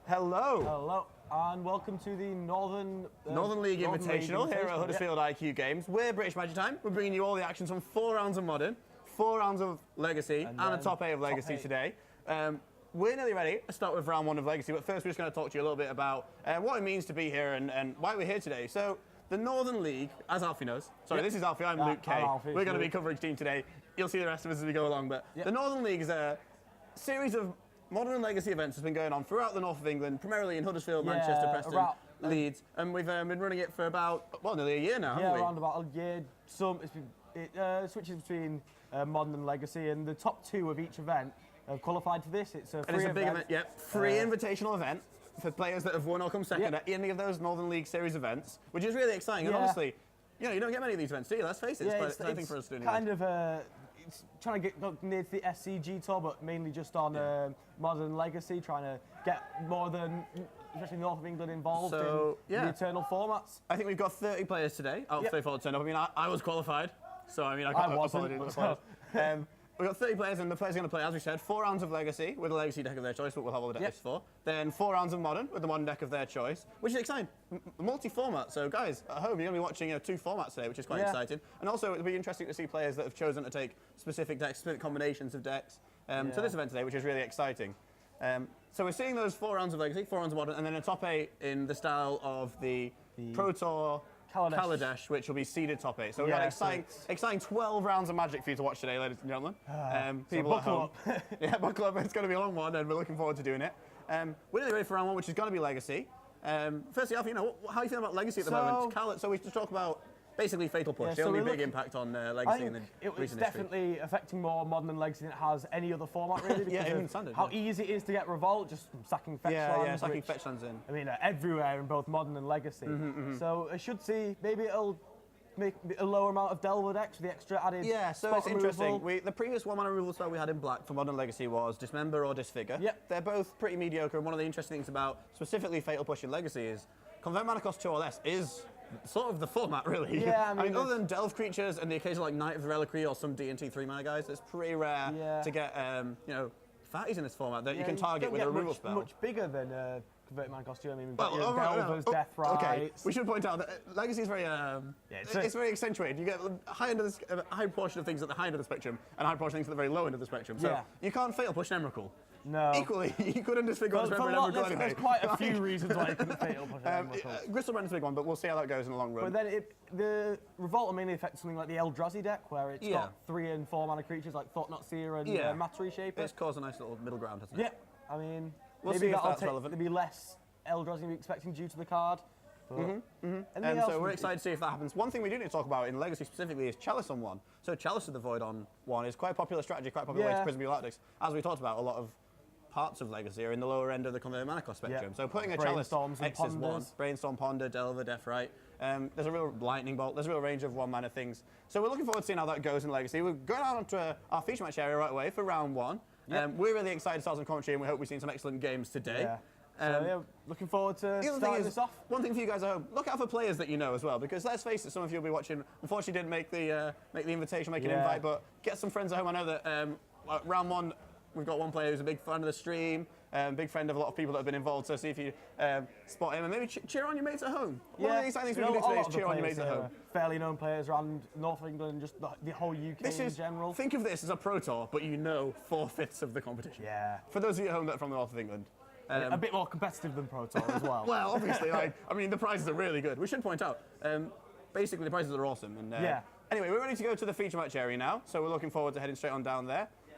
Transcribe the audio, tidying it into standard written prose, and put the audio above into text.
Hello. Hello, and welcome to the Northern League Invitational here at Huddersfield IQ Games. We're British Magic Time. We're bringing you all the actions from 4 rounds of Modern, 4 rounds of Legacy, and a top 8 of Legacy today. We're nearly ready to start with round 1 of Legacy, but first we're just going to talk to you a little bit about what it means to be here and why we're here today. So, the Northern League, as Alfie knows, this is Alfie, I'm Luke K. We're going to be coverage team today. You'll see the rest of us as we go along, but the Northern League is a series of Modern and Legacy events that's been going on throughout the north of England, primarily in Huddersfield, Manchester, Preston, Leeds, and we've been running it for about, nearly a year now, haven't we? Yeah, around about a year. It switches between Modern and Legacy, and the top 2 of each event have qualified for this. It's a free big event, free invitational event for players that have won or come second at any of those Northern League Series events, which is really exciting. And honestly, you don't get many of these events, do you? Let's face it, it's quite exciting for us to do. It's trying to get near to the SCG tour, but mainly just on Modern and Legacy, trying to get more than, especially North of England, involved in the eternal formats. I think we've got 30 players today. Out of 34 turned up. I mean, I was qualified, so I mean, I wasn't. We've got 30 players, and the players are going to play, as we said, 4 rounds of Legacy with a Legacy deck of their choice, but we'll have all the decks for. Then 4 rounds of Modern with the Modern deck of their choice, which is exciting. Multi-format, so guys, at home, you're going to be watching 2 formats today, which is quite exciting. And also, it'll be interesting to see players that have chosen to take specific decks, specific combinations of decks to this event today, which is really exciting. So we're seeing those 4 rounds of Legacy, 4 rounds of Modern, and then a top 8 in the style of the Pro Tour Kaladesh, which will be seeded top 8. So we've got exciting 12 rounds of Magic for you to watch today, ladies and gentlemen. People at home. Buckle up. It's going to be a long one, and we're looking forward to doing it. We're really ready for round 1, which is going to be Legacy. Firstly, Alfie, how are you feeling about Legacy at the moment? So we just talk about basically Fatal Push, the only big impact on Legacy in the recent history. It's definitely affecting more Modern and Legacy than it has any other format, really, because of how easy it is to get Revolt, just sacking fetch lands. Yeah, sacking fetch lands in. I mean, everywhere in both Modern and Legacy. So I should see, maybe it'll make a lower amount of Delver decks with the extra added so it's interesting. The previous 1-mana removal spell we had in black for Modern and Legacy was Dismember or Disfigure. They're both pretty mediocre, and one of the interesting things about specifically Fatal Push in Legacy is convert mana cost 2 or less is sort of the format, really. Yeah, I mean other than Delve creatures and the occasional Knight of the Reliquary or some D&T 3-mana guys, it's pretty rare to get fatties in this format that you can target with a removal spell. Much bigger than convert mana cost 2. I mean, we've got Delvers, Death Rights. Okay, we should point out that Legacy is very it's very accentuated. You get a high portion of things at the high end of the spectrum and a high portion of things at the very low end of the spectrum. So you can't Fatal Push an Emrakul. No. Equally, you couldn't disfigure or Dismember an Emrakul anyway. There's quite a few reasons why you couldn't Fatal Push an Emrakul. Griselbrand's a big one, but we'll see how that goes in the long run. But then the Revolt will mainly affect something like the Eldrazi deck, where it's got 3 and 4 mana creatures like Thought-Knot Seer and Matter Reshaper. It's caused a nice little middle ground, hasn't it? Yeah, I mean, we'll see if that's relevant. There'll be less Eldrazi we're expecting due to the card. So we're excited to see if that happens. One thing we do need to talk about in Legacy specifically is Chalice on 1. So Chalice of the Void on 1 is quite a popular strategy, quite a popular way to Prism your decks. As we talked about, a lot of parts of Legacy are in the lower end of the converted mana cost spectrum. So putting a Chalice X's 1, Brainstorm, Ponder, Delver, Death Right. There's a real Lightning Bolt. There's a real range of 1-mana things. So we're looking forward to seeing how that goes in Legacy. We're going on to our feature match area right away for round 1. We're really excited to start some commentary, and we hope we've seen some excellent games today. Looking forward to starting this off. One thing for you guys at home, look out for players that you know as well, because let's face it, some of you will be watching. Unfortunately, didn't make the invitation, make an invite, but get some friends at home. I know that round 1, we've got one player who's a big fan of the stream, big friend of a lot of people that have been involved. So see if you spot him, and maybe cheer on your mates at home. One of the exciting things we can do today is cheer on your mates at home. Fairly known players around North England, just the whole UK in general. Think of this as a Pro Tour, but you know 4/5 of the competition. Yeah. For those of you at home that are from the North of England. A bit more competitive than Pro Tour as well. Well, obviously, I mean, the prizes are really good. We should point out, basically, the prizes are awesome. And anyway, we're ready to go to the feature match area now, so we're looking forward to heading straight on down there.